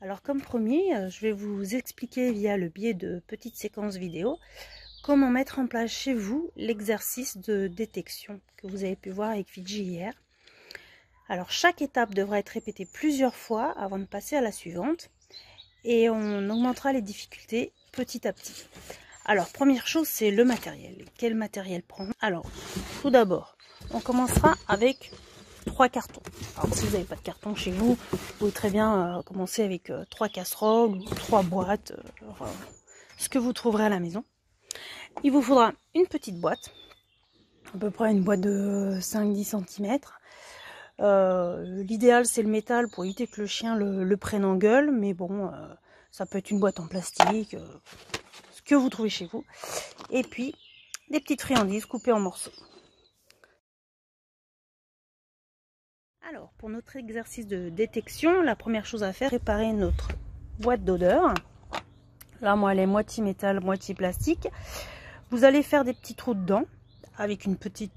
Alors comme promis, je vais vous expliquer via le biais de petites séquences vidéo comment mettre en place chez vous l'exercice de détection que vous avez pu voir avec Fidji hier. Alors chaque étape devra être répétée plusieurs fois avant de passer à la suivante et on augmentera les difficultés petit à petit. Alors première chose, c'est le matériel. Quel matériel prendre? Alors tout d'abord, on commencera avec 3 cartons. Alors si vous n'avez pas de carton chez vous, vous pouvez très bien commencer avec 3 casseroles ou 3 boîtes, ce que vous trouverez à la maison. Il vous faudra une petite boîte, à peu près une boîte de 5-10 cm. L'idéal c'est le métal pour éviter que le chien le prenne en gueule, mais bon, ça peut être une boîte en plastique, ce que vous trouvez chez vous. Et puis des petites friandises coupées en morceaux. Alors, pour notre exercice de détection, la première chose à faire, préparer notre boîte d'odeur. Là, moi, elle est moitié métal, moitié plastique. Vous allez faire des petits trous dedans avec un petit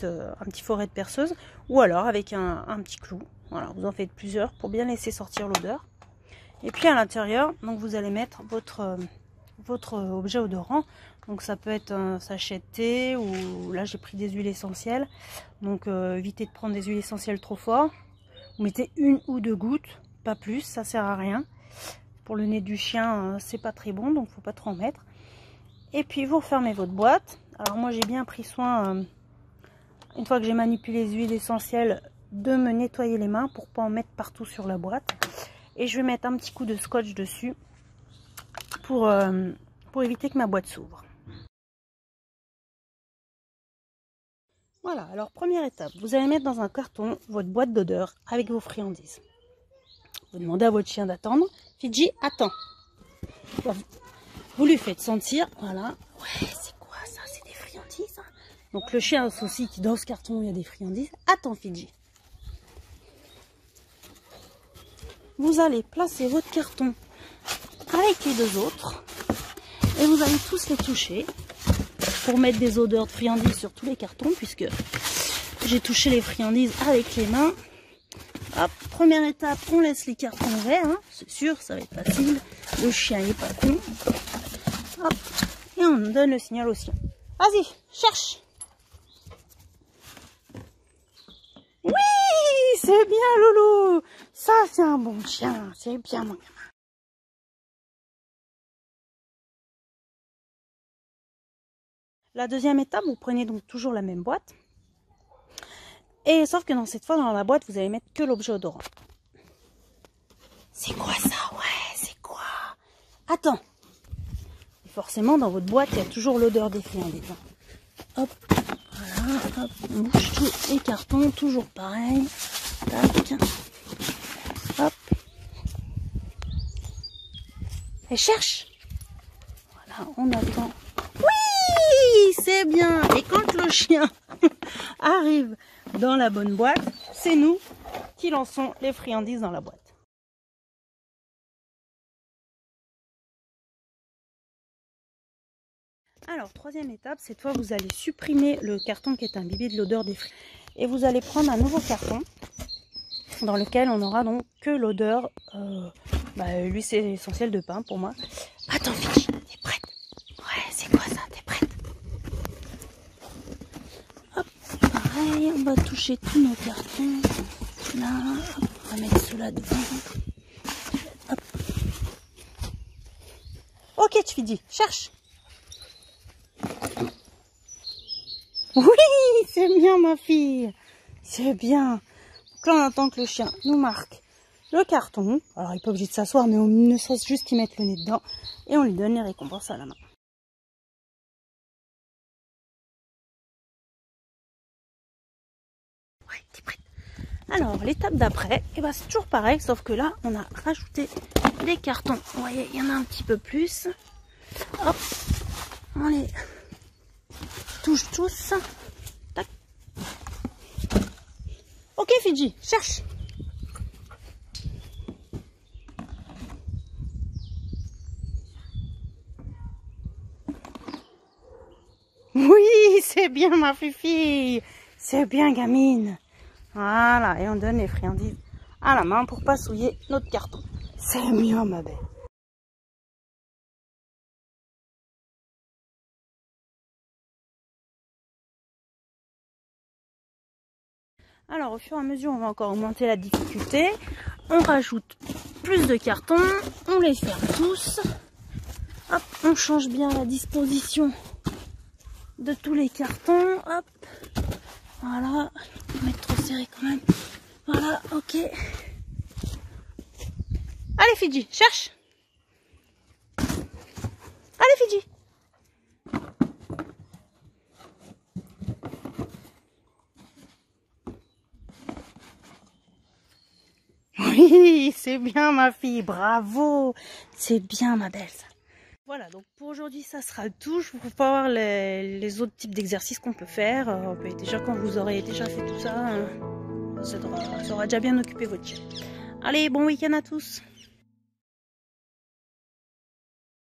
forêt de perceuse ou alors avec un petit clou. Voilà, vous en faites plusieurs pour bien laisser sortir l'odeur. Et puis à l'intérieur, donc vous allez mettre votre objet odorant. Donc ça peut être un sachet de thé ou là j'ai pris des huiles essentielles. Donc évitez de prendre des huiles essentielles trop fortes. Vous mettez 1 ou 2 gouttes, pas plus, ça sert à rien. Pour le nez du chien, c'est pas très bon, donc faut pas trop en mettre. Et puis vous refermez votre boîte. Alors moi j'ai bien pris soin, une fois que j'ai manipulé les huiles essentielles, de me nettoyer les mains pour pas en mettre partout sur la boîte. Et je vais mettre un petit coup de scotch dessus pour éviter que ma boîte s'ouvre. Voilà, alors première étape, vous allez mettre dans un carton votre boîte d'odeur avec vos friandises. Vous demandez à votre chien d'attendre. Fidji, attends. Vous lui faites sentir, voilà. Ouais, c'est quoi ça? C'est des friandises, hein. Donc le chien aussi qui dans ce carton il y a des friandises. Attends Fidji. Vous allez placer votre carton avec les deux autres et vous allez tous les toucher pour mettre des odeurs de friandises sur tous les cartons, puisque j'ai touché les friandises avec les mains. Hop, première étape, on laisse les cartons ouverts, hein, c'est sûr, ça va être facile. Le chien n'est pas con. Hop, et on donne le signal au chien. Vas-y, cherche. Oui, c'est bien Loulou. Ça, c'est un bon chien, c'est bien mon gamin. La deuxième étape, vous prenez donc toujours la même boîte. Et sauf que dans cette fois, dans la boîte, vous allez mettre que l'objet odorant. C'est quoi ça? Ouais, c'est quoi? Attends. Et forcément, dans votre boîte, il y a toujours l'odeur des friandises. Hop, voilà, hop, on bouge tous les cartons, toujours pareil. Tac. Hop. Et cherche. Voilà, on attend. Oui, c'est bien. Et quand le chien arrive dans la bonne boîte, c'est nous qui lançons les friandises dans la boîte. Alors, troisième étape, cette fois vous allez supprimer le carton qui est imbibé de l'odeur des friandises. Et vous allez prendre un nouveau carton dans lequel on aura donc que l'odeur, l'huile essentielle de pain pour moi. Attends Fidji, t'es prête? Ouais, c'est quoi ça? T'es prête? Hop, pareil, on va toucher tous nos cartons. Là, hop, on va mettre ceux-là devant. Hop. Ok, tu dis, cherche. Oui, c'est bien ma fille. C'est bien. Donc là, on attend que le chien nous marque le carton. Alors, il n'est pas obligé de s'asseoir, mais on ne serait juste qu'il mette le nez dedans. Et on lui donne les récompenses à la main. Ouais, t'es prête. Alors, l'étape d'après, c'est toujours pareil, sauf que là, on a rajouté des cartons. Vous voyez, il y en a un petit peu plus. Hop, on les touche tous. Tac. Ok, Fidji, cherche. Oui, c'est bien ma fifille. C'est bien gamine. Voilà, et on donne les friandises à la main pour pas souiller notre carton. C'est bien, ma belle. Alors, au fur et à mesure, on va encore augmenter la difficulté. On rajoute plus de cartons. On les ferme tous. Hop, on change bien la disposition de tous les cartons. Hop, voilà. On va mettre trop serré quand même. Voilà, ok. Allez, Fidji, cherche. Allez, Fidji. Oui, c'est bien ma fille, bravo. C'est bien ma belle ça. Voilà, donc pour aujourd'hui ça sera tout. Je vous pas voir les autres types d'exercices qu'on peut faire. Déjà quand vous aurez déjà fait tout ça, ça aura déjà bien occupé votre chien. Allez, bon week-end à tous.